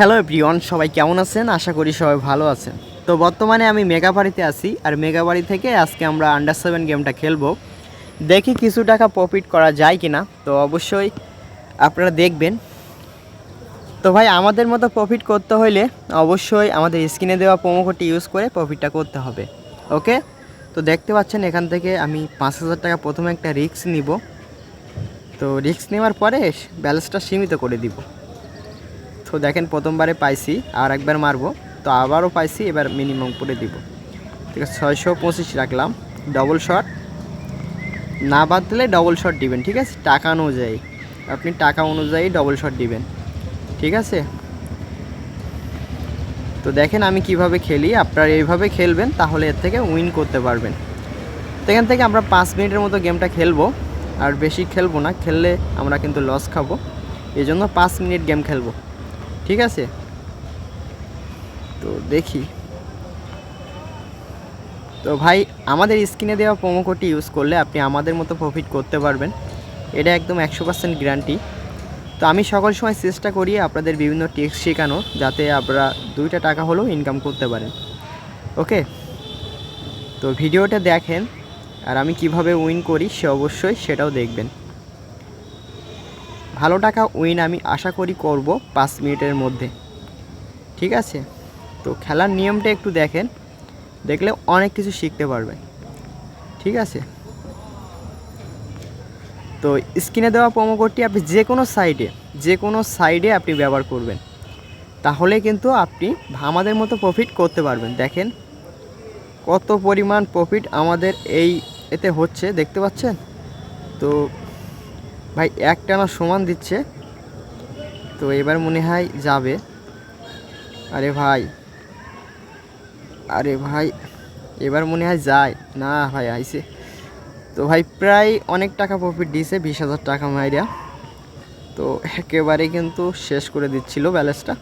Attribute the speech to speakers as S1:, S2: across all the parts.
S1: Hello everyone, সবাই কেমন আছেন? আশা করি সবাই ভালো আছেন। তো বর্তমানে আমি মেগাবাড়িতে আছি, আর মেগাবাড়ি থেকে আজকে আমরা আন্ডার 7 গেমটা খেলবো। দেখি কিছু টাকা প্রফিট করা যায় কিনা। তো অবশ্যই আপনারা দেখবেন। তো ভাই, আমাদের মতো প্রফিট করতে হলে অবশ্যই আমাদের স্ক্রিনে দেওয়া প্রোমো কোডটি ইউজ করে প্রফিটটা করতে হবে। ওকে, তো দেখতে পাচ্ছেন এখান থেকে আমি 5,000 টাকা প্রথমে একটা রিস্ক নিব। তো রিস্ক নেওয়ার পরে ব্যালেন্সটা সীমিত করে দিব। তো দেখেন প্রথমবারে পাইছি, আর একবার মারবো, তো আবারও পাইছি, এবার মিনিমাম করে দিব। ঠিক আছে, 625 রাখলাম। ডবল শট না বাদ দিলে ডবল শট দিবেন। ঠিক আছে, টাকা অনুযায়ী আপনি টাকা অনুযায়ী ডবল শট দিবেন। ঠিক আছে, তো দেখেন আমি কিভাবে খেলি, আপনারা এইভাবে খেলবেন, তাহলে এর থেকে উইন করতে পারবেন। তো এখান থেকে আমরা 5 মিনিটের মতো গেমটা খেলবো, আর বেশি খেলবো না, খেললে আমরা কিন্তু লস খাবো। এই জন্য 5 মিনিট গেম খেলবো। ঠিক আছে, তো দেখি। তো ভাই, আমাদের স্ক্রিনে দেওয়া প্রোমো কোডটি ইউজ করলে আপনি আমাদের মতো প্রফিট করতে পারবেন। এটা একদম 100% গ্যারান্টি। তো আমি সকল সময় চেষ্টা করি আপনাদের বিভিন্ন টিপস শেখানোর, যাতে আপনারা 2টা টাকা হলেও ইনকাম করতে পারেন। ওকে, তো ভিডিওটা দেখেন, আর আমি কিভাবে উইন করি সে অবশ্যই সেটাও দেখবেন। ভালো টাকা উইন আমি আশা করি করব 5 মিনিটের মধ্যে। ঠিক আছে, তো খেলার নিয়মটা একটু দেখেন, দেখলে অনেক কিছু শিখতে পারবেন। ঠিক আছে, তো স্ক্রিনে দেওয়া প্রোমো কোডটি আপনি যে কোনো সাইডে আপনি ব্যবহার করবেন, তাহলে কিন্তু আপনি আমাদের মতো প্রফিট করতে পারবেন। দেখেন কত পরিমাণ প্রফিট আমাদের এতে হচ্ছে, দেখতে পাচ্ছেন? তো ভাই, একটানা সমান দিচ্ছে, তো এবার মনে হয় যাবে। আরে ভাই, আরে ভাই, এবার মনে হয় যায় না। ভাই আইছে। তো ভাই, প্রায় অনেক টাকা প্রফিট দিয়েছে, 20,000 টাকা মাইরা। তো একেবারে কিন্তু শেষ করে দিচ্ছিল ব্যালেন্সটা।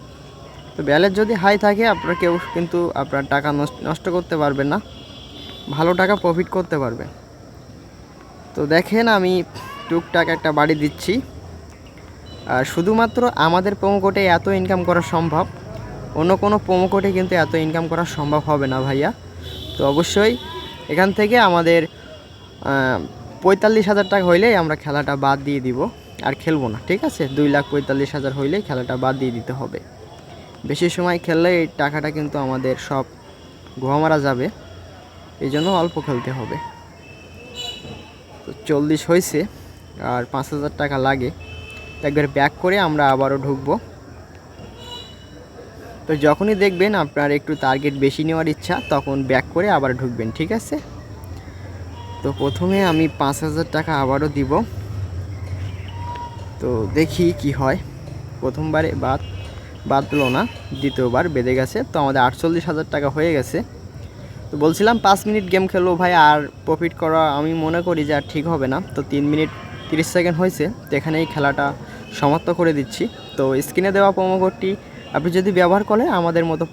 S1: তো ব্যালেন্স যদি হাই থাকে, আপনারা কেউ কিন্তু আপনার টাকা নষ্ট করতে পারবেন না, ভালো টাকা প্রফিট করতে পারবেন। তো দেখেন আমি টুকটাক একটা বাড়ি দিচ্ছি, আর শুধুমাত্র আমাদের প্রোমো কোডে এত ইনকাম করা সম্ভব, অন্য কোনো প্রোমো কোডে কিন্তু এত ইনকাম করা সম্ভব হবে না ভাইয়া। তো অবশ্যই এখান থেকে আমাদের 45,000 টাকা হইলেই আমরা খেলাটা বাদ দিয়ে দিব, আর খেলবো না। ঠিক আছে, 2,45,000 হইলেই খেলাটা বাদ দিয়ে দিতে হবে। বেশি সময় খেললে এই টাকাটা কিন্তু আমাদের সব গোয়া মারা যাবে, এই জন্য অল্প খেলতে হবে। তো 40 হয়েছে, আর 5,000 টাকা লাগে। একবার ব্যাক করে আমরা আবারও ঢুকবো। তো যখনই দেখবেন আপনার একটু টার্গেট বেশি নেওয়ার ইচ্ছা, তখন ব্যাক করে আবার ঢুকবেন। ঠিক আছে, তো প্রথমে আমি 5,000 টাকা আবারও দিব। তো দেখি কি হয়। প্রথমবারে বাদলো না, দ্বিতীয়বার বেঁধে গেছে। তো আমাদের 48,000 টাকা হয়ে গেছে। তো বলছিলাম 5 মিনিট গেম খেলবো ভাই, আর প্রফিট করা আমি মনে করি যে আর ঠিক হবে না। তো 3 মিনিট 30 সেকেন্ড হয়েছে, তো এখানেই খেলাটা সমাপ্ত করে দিচ্ছি। তো স্ক্রিনে দেওয়া প্রোমো কোডটি আপনি যদি ব্যবহার করেন, আমাদের মতো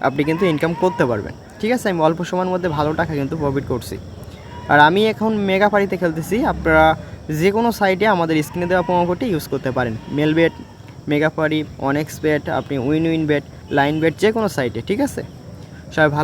S1: আপনি কিন্তু ইনকাম করতে পারবেন। ঠিক আছে, আমি অল্প সময়ের মধ্যে ভালো টাকা কিন্তু প্রফিট করছি। আর আমি এখন মেগাপাড়িতে খেলতেছি। আপনারা যে কোনো সাইটে আমাদের স্ক্রিনে দেওয়া প্রোমো কোডটি ইউজ করতে পারেন। মেলবেট, মেগাপাড়ি, অনেক্স বেট, আপনি উইন বেট, লাইন বেট, যে কোনো সাইটে। ঠিক আছে, সবাই ভালো।